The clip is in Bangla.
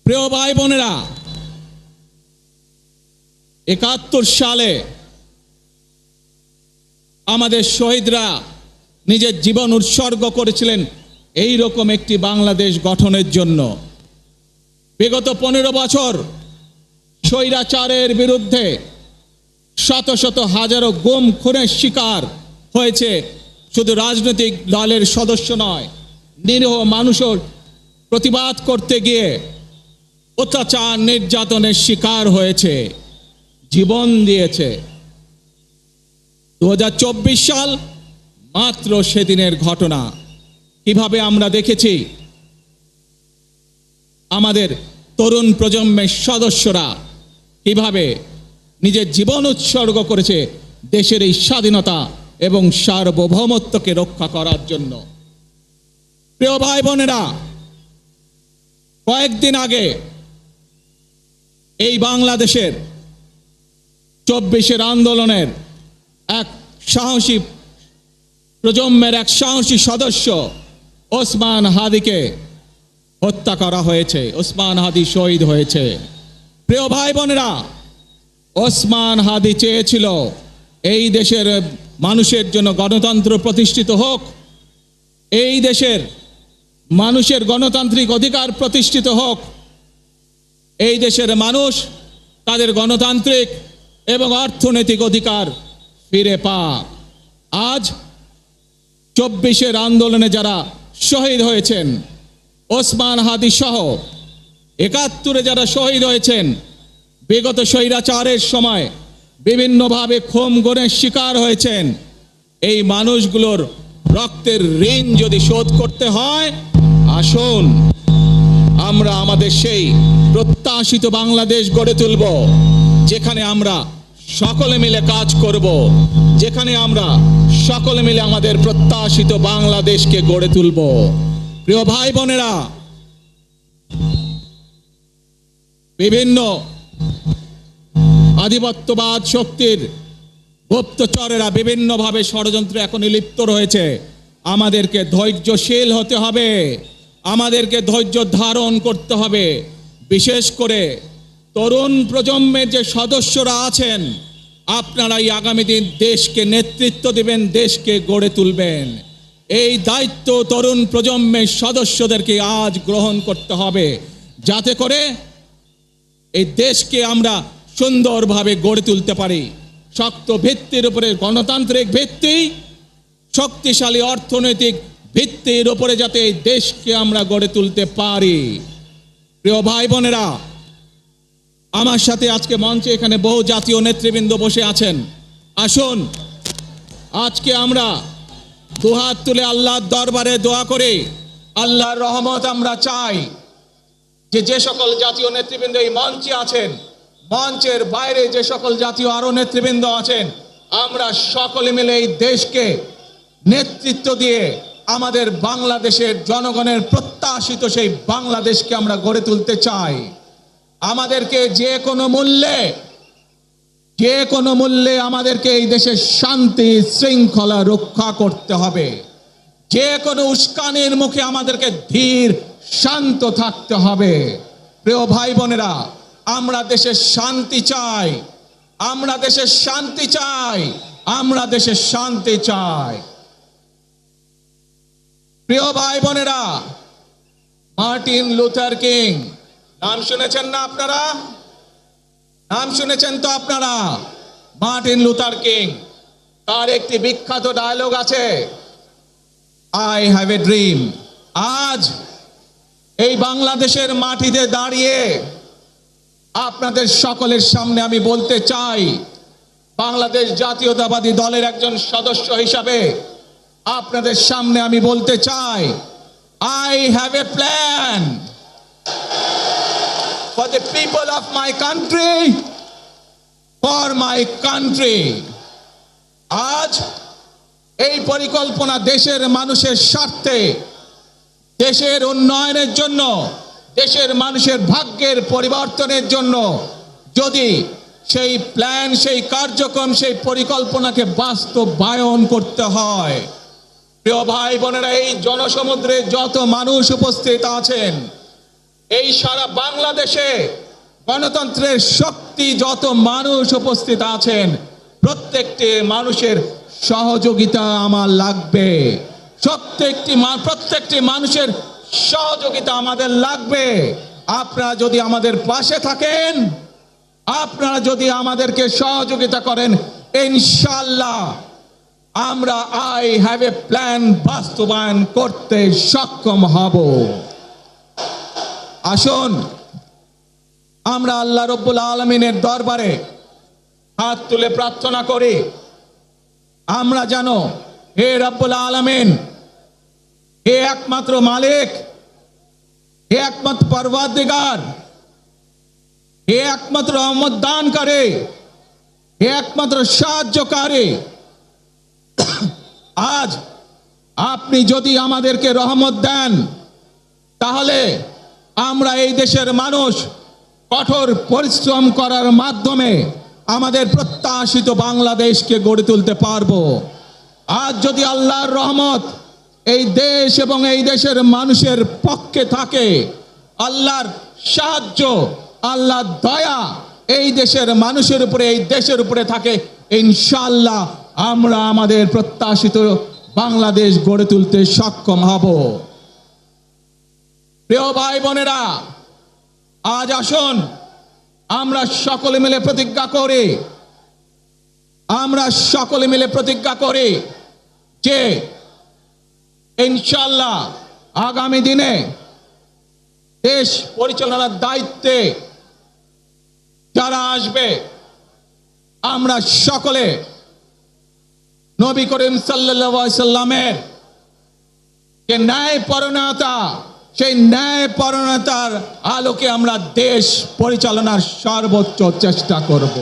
প্রিয় ভাই বোনেরা, ৭১ সালে আমাদের শহীদরা নিজের জীবন উৎসর্গ করেছিলেন এই রকম একটি বাংলাদেশ গঠনের জন্য। বিগত 15 বছর স্বৈরাচারের বিরুদ্ধে শত শত হাজারো গুম খুনের শিকার হয়েছে শুধু রাজনৈতিক দলের সদস্য নয়, নিরীহ মানুষের প্রতিবাদ করতে গিয়ে অত্যাচার নির্যাতনের শিকার হয়েছে, জীবন দিয়েছে। 2024 সাল মাত্র সেদিনের ঘটনা। কিভাবে আমরা দেখেছি আমাদের তরুণ প্রজন্মের সদস্যরা কিভাবে নিজের জীবন উৎসর্গ করেছে দেশের এই স্বাধীনতা এবং সার্বভৌমত্বকে রক্ষা করার জন্য। প্রিয় ভাই বোনেরা, কয়েকদিন আগে এই বাংলাদেশের 24-এর আন্দোলনের এক সাহসী প্রজন্মের এক সাহসী সদস্য ওসমান হাদিকে হত্যা করা হয়েছে। ওসমান হাদি শহীদ হয়েছে। প্রিয় ভাই বোনেরা, ওসমান হাদি চেয়েছিল এই দেশের মানুষের জন্য গণতন্ত্র প্রতিষ্ঠিত হোক, এই দেশের মানুষের গণতান্ত্রিক অধিকার প্রতিষ্ঠিত হোক, এই দেশের মানুষ তাদের গণতান্ত্রিক এবং অর্থনৈতিক অধিকার ফিরে পাক। আজ 24-এর আন্দোলনে যারা শহীদ হয়েছেন, ওসমান হাদি সহ ৭১-এ যারা শহীদ হয়েছেন, বিগত স্বৈরাচারের সময় বিভিন্নভাবে খুন গুমের শিকার হয়েছেন, এই মানুষগুলোর রক্তের ঋণ যদি শোধ করতে হয়, আসুন আমরা আমাদের সেই প্রত্যাশিত বাংলাদেশ গড়ে তুলব, যেখানে আমরা সকলে মিলে কাজ করব, যেখানে আমরা সকলে মিলে আমাদের প্রত্যাশিত বাংলাদেশকে গড়ে তুলব। প্রিয় ভাই বোনেরা, বিভিন্ন আধিপত্যবাদ শক্তির গুপ্তচরেরা বিভিন্নভাবে ষড়যন্ত্রে এখন লিপ্ত রয়েছে। আমাদেরকে ধৈর্যশীল হতে হবে, আমাদেরকে ধৈর্য ধারণ করতে হবে। বিশেষ করে তরুণ প্রজন্মের যে সদস্যরা আছেন, আপনারাই আগামী দিন দেশকে নেতৃত্ব দেবেন, দেশকে গড়ে তুলবেন। এই দায়িত্ব তরুণ প্রজন্মের সদস্যদেরকে আজ গ্রহণ করতে হবে, যাতে করে এই দেশকে আমরা সুন্দরভাবে গড়ে তুলতে পারি। শক্ত ভিত্তির উপরে গণতান্ত্রিক ভিত্তি, শক্তিশালী অর্থনৈতিক ভিত্তির উপরে যাতে এই দেশকে আমরা গড়ে তুলতে পারি। প্রিয় ভাই বোনেরা, আমার সাথে আজকে মঞ্চে এখানে বহু জাতীয় নেতৃবৃন্দ বসে আছেন। আসুন আজকে আমরা দুহাত তুলে আল্লাহর দরবারে দোয়া করি, আল্লাহর রহমত আমরা চাই। যে সকল জাতীয় নেতৃবৃন্দ এই মঞ্চে আছেন, মঞ্চের বাইরে যে সকল জাতীয় আরো নেতৃবৃন্দ আছেন, আমরা সকলে মিলে এই দেশকে নেতৃত্ব দিয়ে আমাদের বাংলাদেশের জনগণের প্রত্যাশিত সেই বাংলাদেশকে আমরা গড়ে তুলতে চাই। আমাদেরকে যে কোনো মূল্যে আমাদেরকে এই দেশের শান্তি শৃঙ্খলা রক্ষা করতে হবে। যে কোনো উস্কানির মুখে আমাদেরকে ধীর শান্ত থাকতে হবে। প্রিয় ভাই বোনেরা, আমরা দেশের শান্তি চাই, আমরা দেশের শান্তি চাই, আমরা দেশের শান্তি চাই। প্রিয় ভাই বোনেরা, মার্টিন লুথার কিং নাম শুনেছেন না আপনারা? নাম শুনেছেন তো আপনারা? মার্টিন লুথার কিং, তার একটি বিখ্যাত ডায়লগ আছে, আই হ্যাভ এ ড্রিম। আজ এই বাংলাদেশের মাটিতে দাঁড়িয়ে আপনাদের সকলের সামনে আমি বলতে চাই, বাংলাদেশ জাতীয়তাবাদী দলের একজন সদস্য হিসাবে আপনাদের সামনে আমি বলতে চাই, I have a plan for the people of my country, for my country. আজ এই পরিকল্পনা দেশের মানুষের স্বার্থে, দেশের উন্নয়নের জন্য, দেশের মানুষের ভাগ্যের পরিবর্তনের জন্য যদি সেই প্ল্যান, সেই কার্যক্রম, সেই পরিকল্পনাকে বাস্তবায়ন করতে হয়, প্রিয় ভাই বোনেরা, এই জনসমুদ্রে যত মানুষ উপস্থিত আছেন, এই সারা বাংলাদেশে গণতন্ত্রের শক্তি যত মানুষ উপস্থিত আছেন, প্রত্যেকটি মানুষের সহযোগিতা আমার লাগবে। প্রত্যেকটি মানুষের সহযোগিতা আমাদের লাগবে। আপনারা যদি আমাদের পাশে থাকেন, আপনারা যদি আমাদেরকে সহযোগিতা করেন, ইনশাআল্লাহ আমরা আই হ্যাভ এ প্ল্যান বাস্তবায়ন করতে সক্ষম হব। আসুন আমরা আল্লাহ রব্বুল আলামিনের দরবারে হাত তুলে প্রার্থনা করি, আমরা জানো হে রব্বুল আলামিন, হে একমাত্র মালিক, হে একমাত্র পরওয়ারদিগার, হে একমাত্র রহমত দানকারী, হে একমাত্র সাহায্যকারী। আজ আপনি যদি আমাদেরকে রহমত দেন, তাহলে আমরা এই দেশের মানুষ কঠোর পরিশ্রম করার মাধ্যমে আমাদের প্রত্যাশিত বাংলাদেশকে গড়ে তুলতে পারবো। আজ যদি আল্লাহর রহমত এই দেশ এবং এই দেশের মানুষের পক্ষে থাকে, আল্লাহর সাহায্য, আল্লাহর দয়া এই দেশের মানুষের উপরে, এই দেশের উপরে থাকে, ইনশাআল্লাহ আমরা আমাদের প্রত্যাশিত বাংলাদেশ গড়ে তুলতে সক্ষম হব। প্রিয় ভাই বোনেরা, আজ আসুন আমরা সকলে মিলে প্রতিজ্ঞা করি যে ইনশাআল্লাহ আগামী দিনে দেশ পরিচালনার দায়িত্বে যারা আসবে, আমরা সকলে নবী করিম সাল্লাল্লাহু আলাইহি সাল্লামের যে ন্যায়পরায়ণতা, সেই ন্যায়পরায়ণতার আলোকে আমরা দেশ পরিচালনার সর্বোচ্চ চেষ্টা করব।